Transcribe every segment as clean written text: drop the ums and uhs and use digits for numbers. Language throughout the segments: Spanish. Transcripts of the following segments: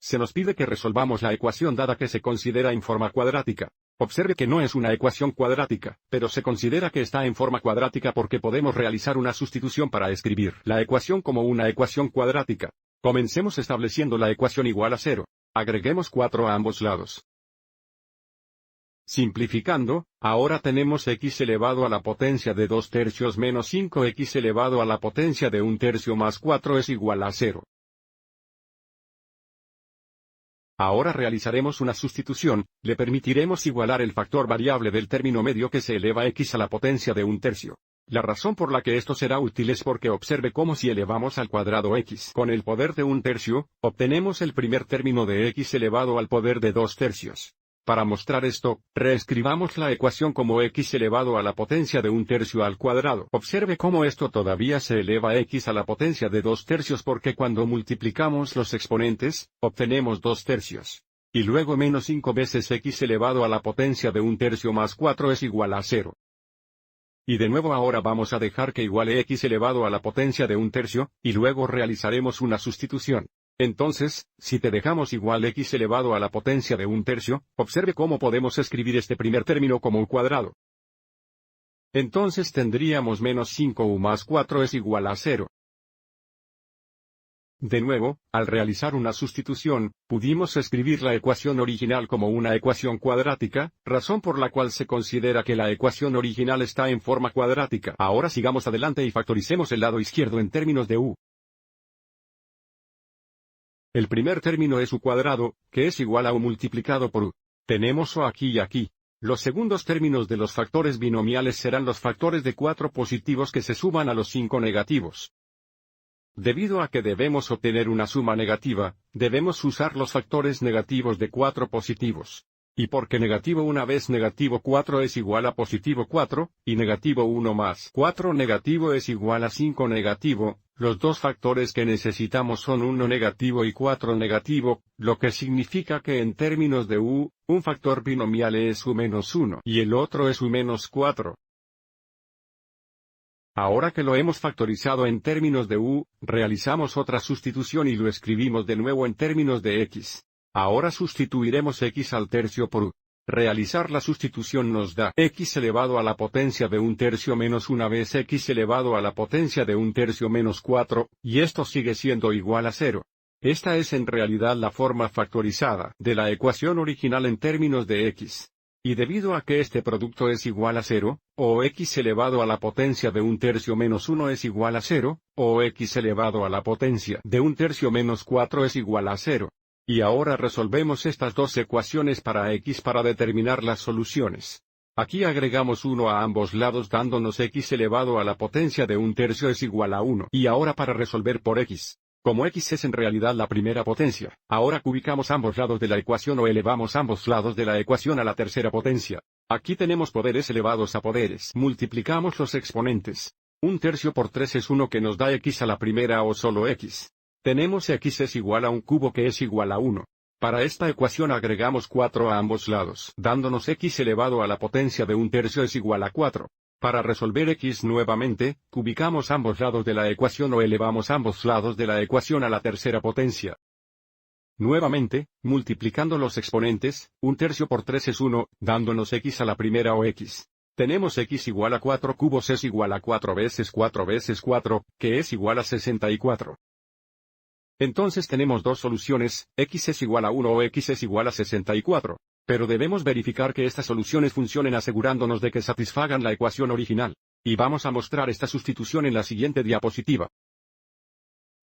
se nos pide que resolvamos la ecuación dada que se considera en forma cuadrática. Observe que no es una ecuación cuadrática, pero se considera que está en forma cuadrática porque podemos realizar una sustitución para escribir la ecuación como una ecuación cuadrática. Comencemos estableciendo la ecuación igual a 0. Agreguemos 4 a ambos lados. Simplificando, ahora tenemos x elevado a la potencia de 2/3 menos 5x elevado a la potencia de 1/3 más 4 es igual a 0. Ahora realizaremos una sustitución, le permitiremos igualar el factor variable del término medio que se eleva a x a la potencia de 1/3. La razón por la que esto será útil es porque observe cómo si elevamos al cuadrado x con el poder de 1/3, obtenemos el primer término de x elevado al poder de 2/3. Para mostrar esto, reescribamos la ecuación como x elevado a la potencia de 1/3 al cuadrado. Observe cómo esto todavía se eleva a x a la potencia de 2/3 porque cuando multiplicamos los exponentes, obtenemos 2/3. Y luego menos 5 veces x elevado a la potencia de 1/3 más 4 es igual a 0. Y de nuevo ahora vamos a dejar que iguale x elevado a la potencia de 1/3, y luego realizaremos una sustitución. Entonces, si te dejamos igual x elevado a la potencia de 1/3, observe cómo podemos escribir este primer término como un cuadrado. Entonces tendríamos menos 5u más 4 es igual a 0. De nuevo, al realizar una sustitución, pudimos escribir la ecuación original como una ecuación cuadrática, razón por la cual se considera que la ecuación original está en forma cuadrática. Ahora sigamos adelante y factoricemos el lado izquierdo en términos de u. El primer término es u cuadrado, que es igual a u multiplicado por u. Tenemos u aquí y aquí. Los segundos términos de los factores binomiales serán los factores de 4 positivos que se suman a los 5 negativos. Debido a que debemos obtener una suma negativa, debemos usar los factores negativos de 4 positivos. Y porque negativo una vez negativo 4 es igual a positivo 4, y negativo 1 más 4 negativo es igual a 5 negativo, los dos factores que necesitamos son 1 negativo y 4 negativo, lo que significa que en términos de u, un factor binomial es u menos 1 y el otro es u menos 4. Ahora que lo hemos factorizado en términos de u, realizamos otra sustitución y lo escribimos de nuevo en términos de x. Ahora sustituiremos x al tercio por u. Realizar la sustitución nos da x elevado a la potencia de 1/3 menos una vez x elevado a la potencia de 1/3 menos 4, y esto sigue siendo igual a 0. Esta es en realidad la forma factorizada de la ecuación original en términos de x. Y debido a que este producto es igual a 0, o x elevado a la potencia de 1/3 menos 1 es igual a 0, o x elevado a la potencia de 1/3 menos 4 es igual a 0. Y ahora resolvemos estas dos ecuaciones para x para determinar las soluciones. Aquí agregamos 1 a ambos lados dándonos x elevado a la potencia de 1/3 es igual a 1. Y ahora para resolver por x. Como x es en realidad la primera potencia, ahora cubicamos ambos lados de la ecuación o elevamos ambos lados de la ecuación a la tercera potencia. Aquí tenemos poderes elevados a poderes. Multiplicamos los exponentes. 1/3 por 3 es 1 que nos da x a la primera o solo x. Tenemos x es igual a un cubo que es igual a 1. Para esta ecuación agregamos 4 a ambos lados, dándonos x elevado a la potencia de 1/3 es igual a 4. Para resolver x nuevamente, cubicamos ambos lados de la ecuación o elevamos ambos lados de la ecuación a la tercera potencia. Nuevamente, multiplicando los exponentes, 1/3 por 3 es 1, dándonos x a la primera o x. Tenemos x igual a 4 cubos es igual a 4 veces 4, que es igual a 64. Entonces tenemos dos soluciones, x es igual a 1 o x es igual a 64. Pero debemos verificar que estas soluciones funcionen asegurándonos de que satisfagan la ecuación original. Y vamos a mostrar esta sustitución en la siguiente diapositiva.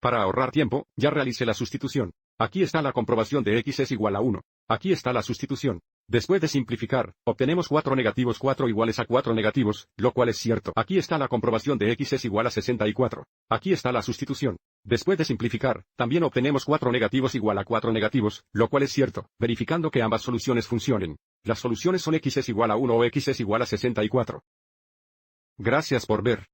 Para ahorrar tiempo, ya realicé la sustitución. Aquí está la comprobación de x es igual a 1. Aquí está la sustitución. Después de simplificar, obtenemos 4 negativos 4 iguales a 4 negativos, lo cual es cierto. Aquí está la comprobación de x es igual a 64. Aquí está la sustitución. Después de simplificar, también obtenemos 4 negativos igual a 4 negativos, lo cual es cierto, verificando que ambas soluciones funcionen. Las soluciones son x es igual a 1 o x es igual a 64. Gracias por ver.